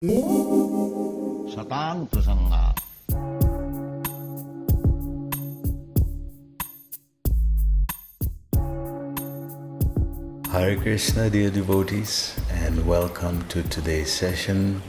Satang Prasanga. Hare Krishna, dear devotees, and welcome to today's session.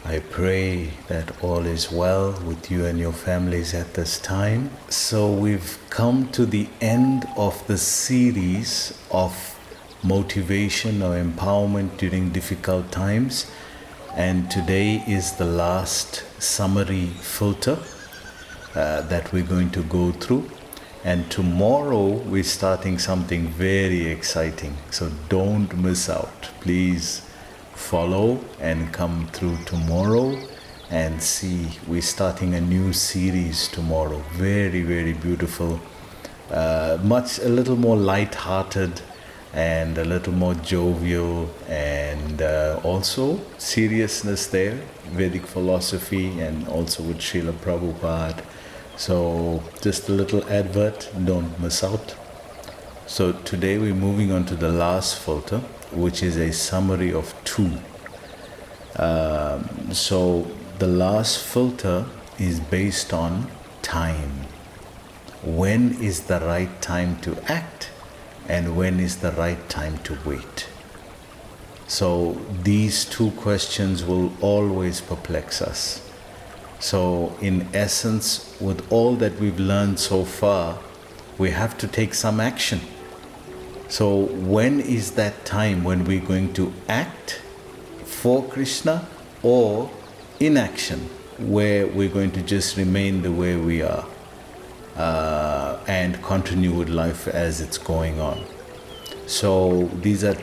I pray that all is well with you and your families at this time. So we've come to the end of the series of motivation or empowerment during difficult times, and today is the last summary filter that we're going to go through. And tomorrow we're starting something very exciting, so don't miss out. Please follow and come through tomorrow and see. We're starting a new series tomorrow, very, very beautiful, a little more light-hearted and a little more jovial, and also seriousness there, Vedic philosophy, and also with Srila Prabhupada. So just a little advert, don't miss out. So today we're moving on to the last filter, which is a summary of two. So the last filter is based on time. When is the right time to act, and when is the right time to wait? So these two questions will always perplex us. So in essence, with all that we've learned so far, we have to take some action. So when is that time when we're going to act for Krishna, or inaction, where we're going to just remain the way we are and continue with life as it's going on? So these are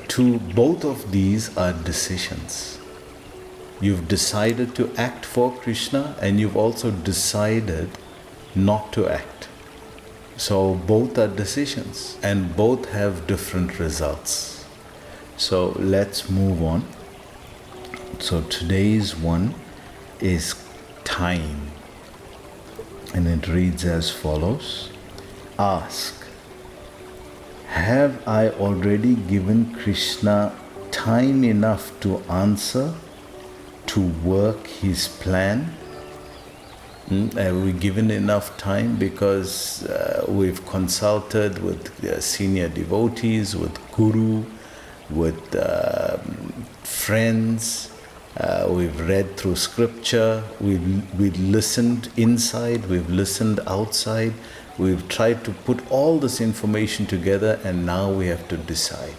both of these are decisions. You've decided to act for Krishna, and you've also decided not to act. So both are decisions, and both have different results. So let's move on. So today's one is time, and it reads as follows. Ask, have I already given Krishna time enough to answer, to work his plan? Have we given enough time? Because we've consulted with senior devotees, with guru, with friends, we've read through scripture, we've listened inside, we've listened outside, we've tried to put all this information together, and now we have to decide.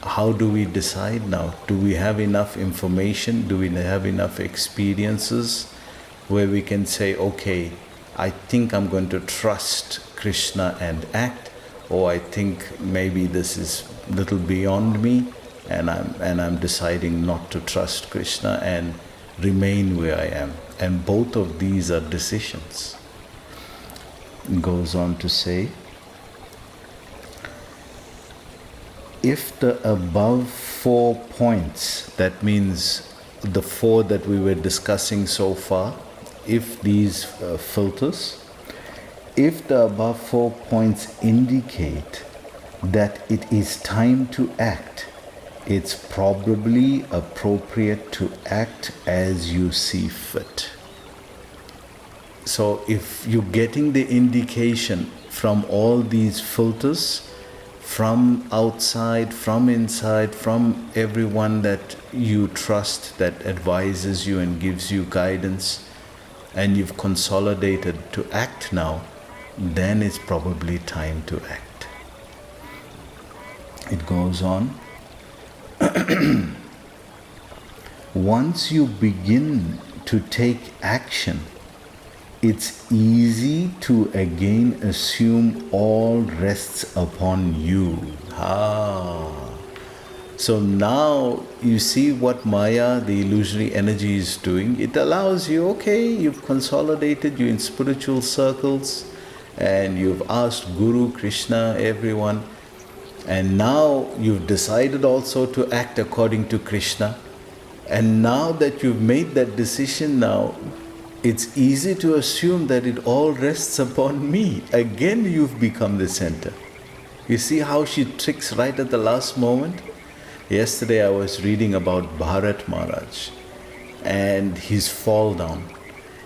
How do we decide now? Do we have enough information? Do we have enough experiences where we can say, okay, I think I'm going to trust Krishna and act, or I think maybe this is a little beyond me, and I'm deciding not to trust Krishna and remain where I am. And both of these are decisions. It goes on to say, if the above 4 points, that means the 4 that we were discussing so far, if these filters, if the above 4 points indicate that it is time to act, it's probably appropriate to act as you see fit. So if you're getting the indication from all these filters, from outside, from inside, from everyone that you trust, that advises you and gives you guidance, and you've consolidated to act now, then it's probably time to act. It goes on. Once you begin to take action, it's easy to again assume all rests upon you. So now you see what Maya, the illusory energy, is doing. It allows you, okay, you've consolidated, you're in spiritual circles, and you've asked Guru, Krishna, everyone, and now you've decided also to act according to Krishna. And now that you've made that decision now, it's easy to assume that it all rests upon me. Again, you've become the center. You see how she tricks right at the last moment? Yesterday I was reading about Bharat Maharaj and his fall down.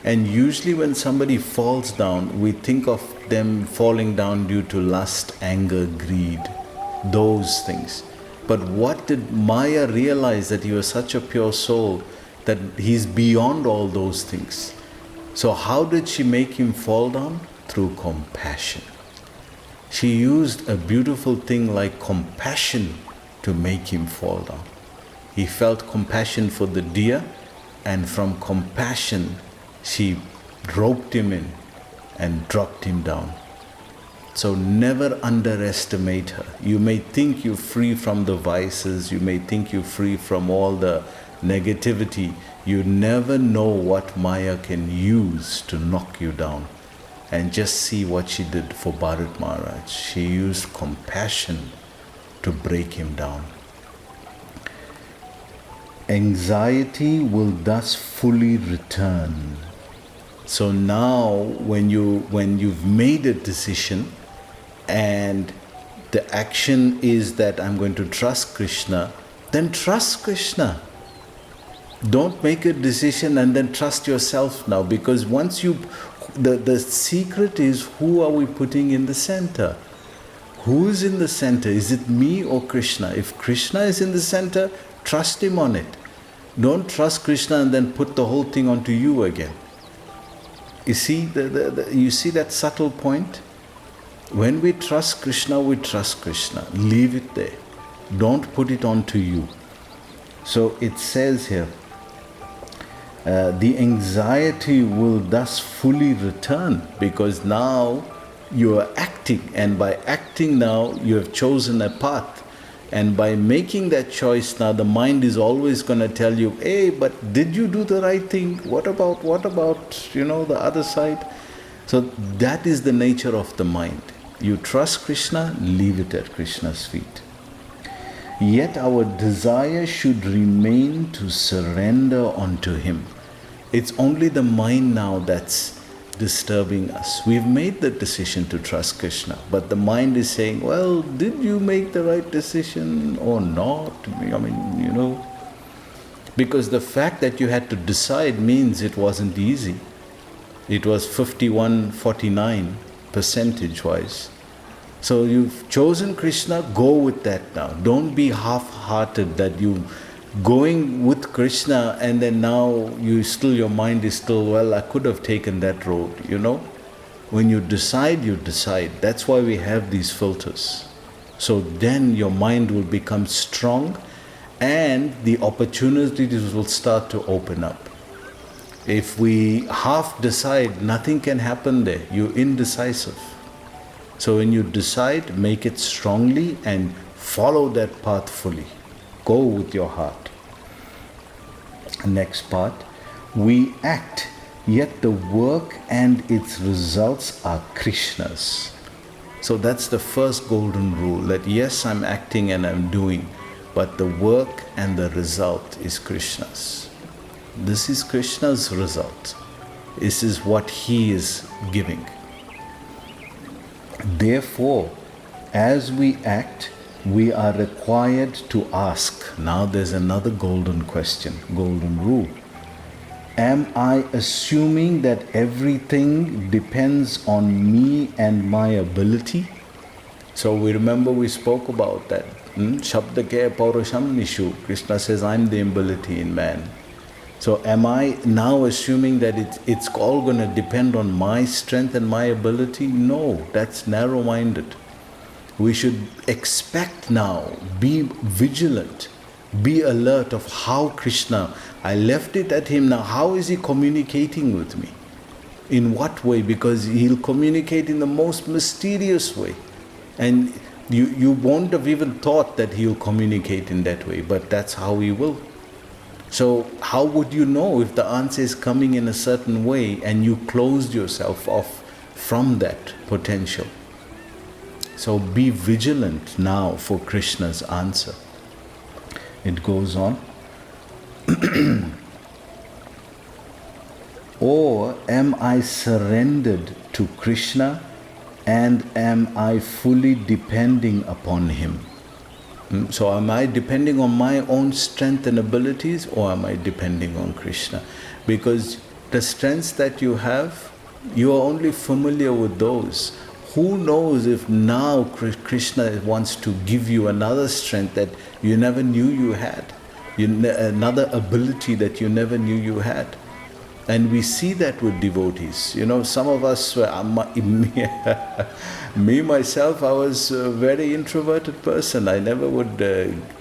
And usually when somebody falls down, we think of them falling down due to lust, anger, greed, those things. But what did Maya realize? That he was such a pure soul that he's beyond all those things. So how did she make him fall down? Through compassion. She used a beautiful thing like compassion to make him fall down. He felt compassion for the deer, and from compassion she roped him in and dropped him down. So never underestimate her. You may think you're free from the vices, you may think you're free from all the negativity. You never know what Maya can use to knock you down. And just see what she did for Bharat Maharaj. She used compassion to break him down. Anxiety will thus fully return. So now when you've made a decision and the action is that I'm going to trust Krishna, then trust Krishna. Don't make a decision and then trust yourself now, because once the secret is, who are we putting in the center? Who's in the center? Is it me or Krishna? If Krishna is in the center, trust him on it. Don't trust Krishna and then put the whole thing onto you again. You see you see that subtle point? When we trust Krishna, we trust Krishna. Leave it there. Don't put it onto you. So it says here, the anxiety will thus fully return, because now you are acting, and by acting now you have chosen a path, and by making that choice now the mind is always going to tell you, hey, but did you do the right thing? What about the other side? So that is the nature of the mind. You trust Krishna, leave it at Krishna's feet. Yet our desire should remain to surrender unto him. It's only the mind now that's disturbing us. We've made the decision to trust Krishna, but the mind is saying, well, did you make the right decision or not? Because the fact that you had to decide means it wasn't easy. It was 51-49 percentage-wise. So you've chosen Krishna, go with that now. Don't be half-hearted that you going with Krishna and then now your mind is still, well, I could have taken that road, When you decide, you decide. That's why we have these filters. So then your mind will become strong and the opportunities will start to open up. If we half decide, nothing can happen there. You're indecisive. So when you decide, make it strongly and follow that path fully. Go with your heart. Next part, we act, yet the work and its results are Krishna's. So that's the first golden rule, that yes, I'm acting and I'm doing, but the work and the result is Krishna's. This is Krishna's result. This is what he is giving. Therefore, as we act, we are required to ask. Now there's another golden question, golden rule. Am I assuming that everything depends on me and my ability? So we remember we spoke about that. Shabdake Paurusham Nishu. Krishna says, I'm the ability in man. So am I now assuming that it's all going to depend on my strength and my ability? No, that's narrow-minded. We should expect now, be vigilant, be alert of how Krishna, I left it at him now, how is he communicating with me? In what way? Because he'll communicate in the most mysterious way. And you won't have even thought that he'll communicate in that way, but that's how he will. So how would you know if the answer is coming in a certain way and you closed yourself off from that potential? So be vigilant now for Krishna's answer. It goes on. Or am I surrendered to Krishna and am I fully depending upon him? So am I depending on my own strength and abilities, or am I depending on Krishna? Because the strengths that you have, you are only familiar with those. Who knows if now Krishna wants to give you another strength that you never knew you had, another ability that you never knew you had. And we see that with devotees. Some of us, me myself, I was a very introverted person. I never would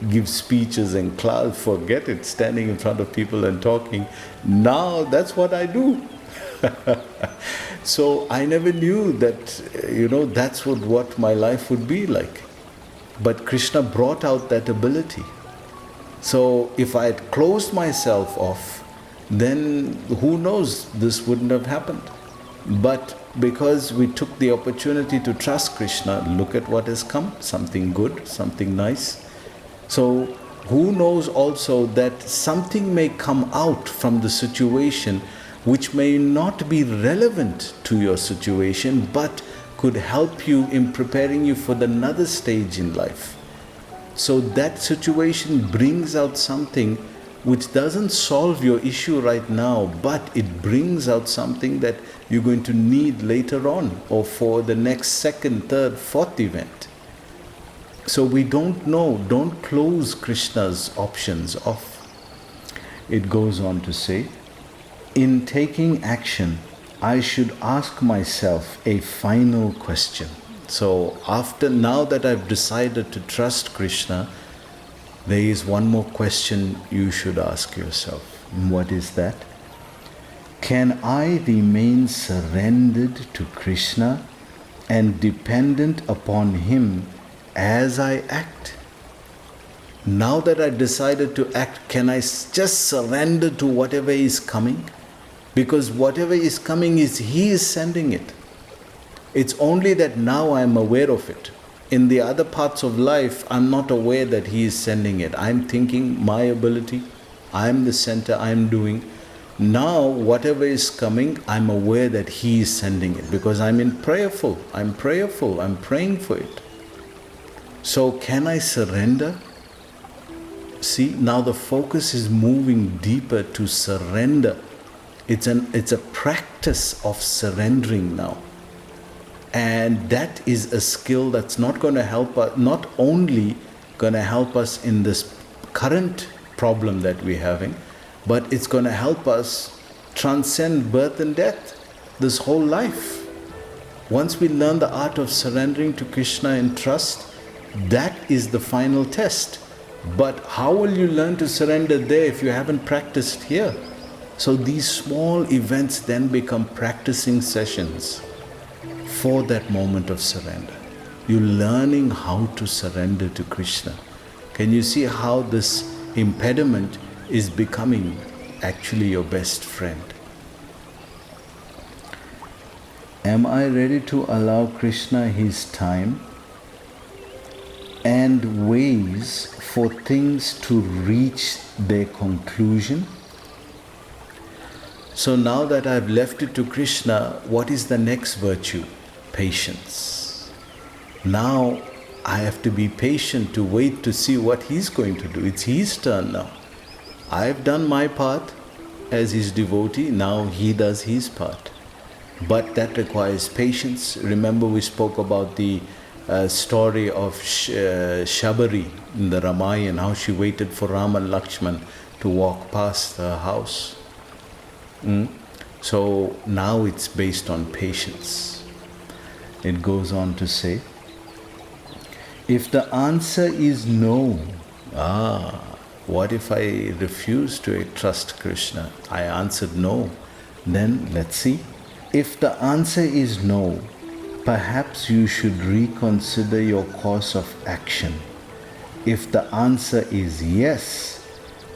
give speeches in class, forget it, standing in front of people and talking. Now that's what I do. So I never knew that, that's what my life would be like. But Krishna brought out that ability. So if I had closed myself off, then who knows, this wouldn't have happened. But because we took the opportunity to trust Krishna, look at what has come, something good, something nice. So who knows also that something may come out from the situation which may not be relevant to your situation, but could help you in preparing you for another stage in life. So that situation brings out something which doesn't solve your issue right now, but it brings out something that you're going to need later on, or for the next second, third, fourth event. So we don't know, don't close Krishna's options off. It goes on to say, in taking action, I should ask myself a final question. So now that I've decided to trust Krishna, there is one more question you should ask yourself. What is that? Can I remain surrendered to Krishna and dependent upon Him as I act? Now that I decided to act, can I just surrender to whatever is coming? Because whatever is coming He is sending it. It's only that now I am aware of it. In the other parts of life, I'm not aware that He is sending it. I'm thinking my ability, I'm the center, I'm doing. Now, whatever is coming, I'm aware that He is sending it because I'm prayerful, I'm praying for it. So can I surrender? See, now the focus is moving deeper to surrender. It's a practice of surrendering now. And that is a skill that's not going to help us, not only going to help us in this current problem that we're having, but it's going to help us transcend birth and death, this whole life. Once we learn the art of surrendering to Krishna in trust, that is the final test. But how will you learn to surrender there if you haven't practiced here? So these small events then become practicing sessions for that moment of surrender. You're learning how to surrender to Krishna. Can you see how this impediment is becoming actually your best friend? Am I ready to allow Krishna his time and ways for things to reach their conclusion? So now that I've left it to Krishna, what is the next virtue? Patience. Now I have to be patient to wait to see what He's going to do. It's His turn now. I've done my part as His devotee, now He does His part. But that requires patience. Remember we spoke about the story of Shabari in the Ramayana, how she waited for Ram and Lakshman to walk past her house. So now it's based on patience. It goes on to say, if the answer is no, what if I refuse to trust Krishna? I answered no. Then let's see. If the answer is no, perhaps you should reconsider your course of action. If the answer is yes,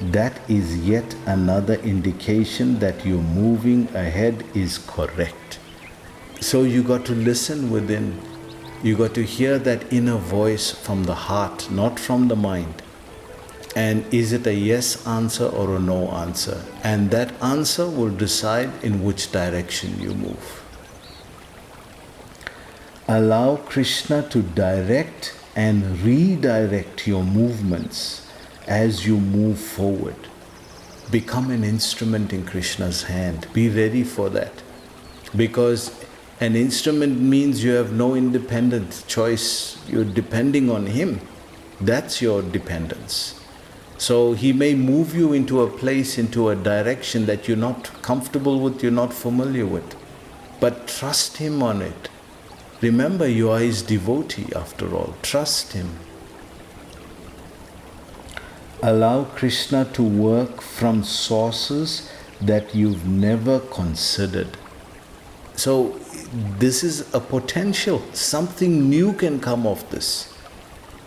that is yet another indication that your moving ahead is correct. So you got to listen within. You got to hear that inner voice from the heart, not from the mind. And is it a yes answer or a no answer? And that answer will decide in which direction you move. Allow Krishna to direct and redirect your movements as you move forward. Become an instrument in Krishna's hand. Be ready for that. Because an instrument means you have no independent choice. You're depending on Him. That's your dependence. So He may move you into a place, into a direction that you're not comfortable with, you're not familiar with. But trust Him on it. Remember, you are His devotee after all. Trust Him. Allow Krishna to work from sources that you've never considered. So this is a potential. Something new can come of this.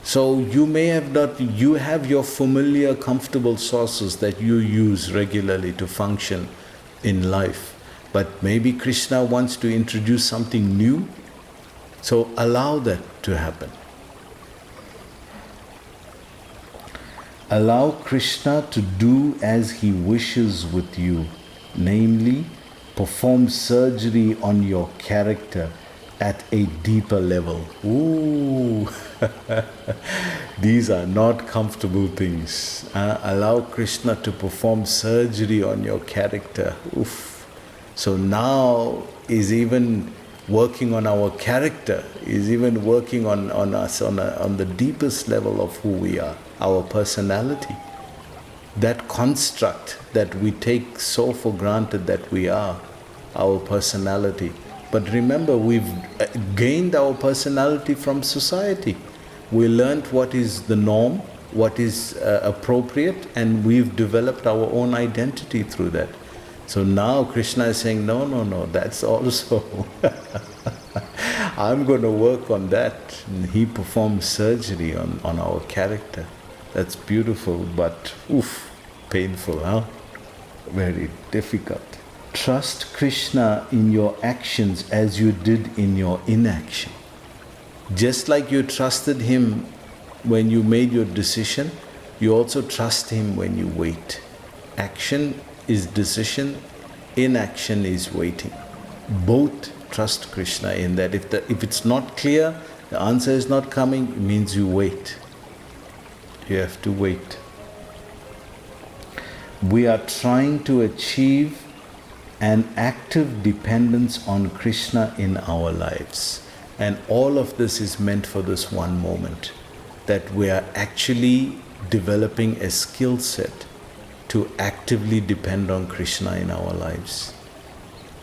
So you may have not, you have your familiar, comfortable sources that you use regularly to function in life. But maybe Krishna wants to introduce something new. So allow that to happen. Allow Krishna to do as He wishes with you, namely, perform surgery on your character at a deeper level. Ooh, these are not comfortable things. Allow Krishna to perform surgery on your character. Oof. So now is even working on our character, is even working on us on the deepest level of who we are, our personality. That construct that we take so for granted that we are, our personality. But remember, we've gained our personality from society. We learned what is the norm, what is appropriate, and we've developed our own identity through that. So now Krishna is saying, no, that's also, I'm going to work on that. And He performs surgery on our character. That's beautiful, but painful, huh? Very difficult. Trust Krishna in your actions as you did in your inaction. Just like you trusted Him when you made your decision, you also trust Him when you wait. Action is decision, inaction is waiting. Both trust Krishna in that. If it's not clear, the answer is not coming, it means you wait. You have to wait. We are trying to achieve an active dependence on Krishna in our lives. And all of this is meant for this one moment, that we are actually developing a skill set to actively depend on Krishna in our lives.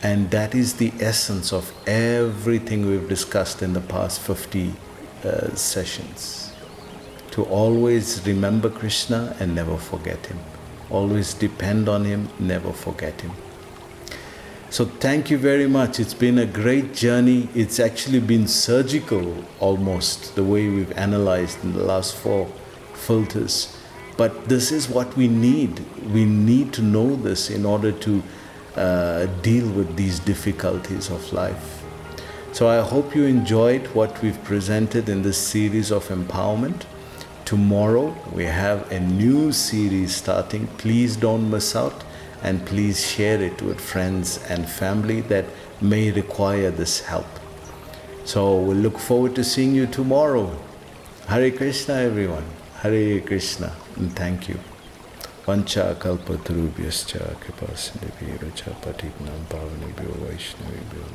And that is the essence of everything we've discussed in the past 50 sessions. To always remember Krishna and never forget Him. Always depend on Him, never forget Him. So thank you very much. It's been a great journey. It's actually been surgical almost, the way we've analyzed in the last 4 filters. But this is what we need. We need to know this in order to deal with these difficulties of life. So I hope you enjoyed what we've presented in this series of empowerment. Tomorrow we have a new series starting. Please don't miss out, and please share it with friends and family that may require this help. So we'll look forward to seeing you tomorrow. Hare Krishna, everyone. Hare Krishna, and thank you. Vancha kalpatarubhyascha kripasindhivyo cha patiknam pavanebhyo vaishnavibhyo.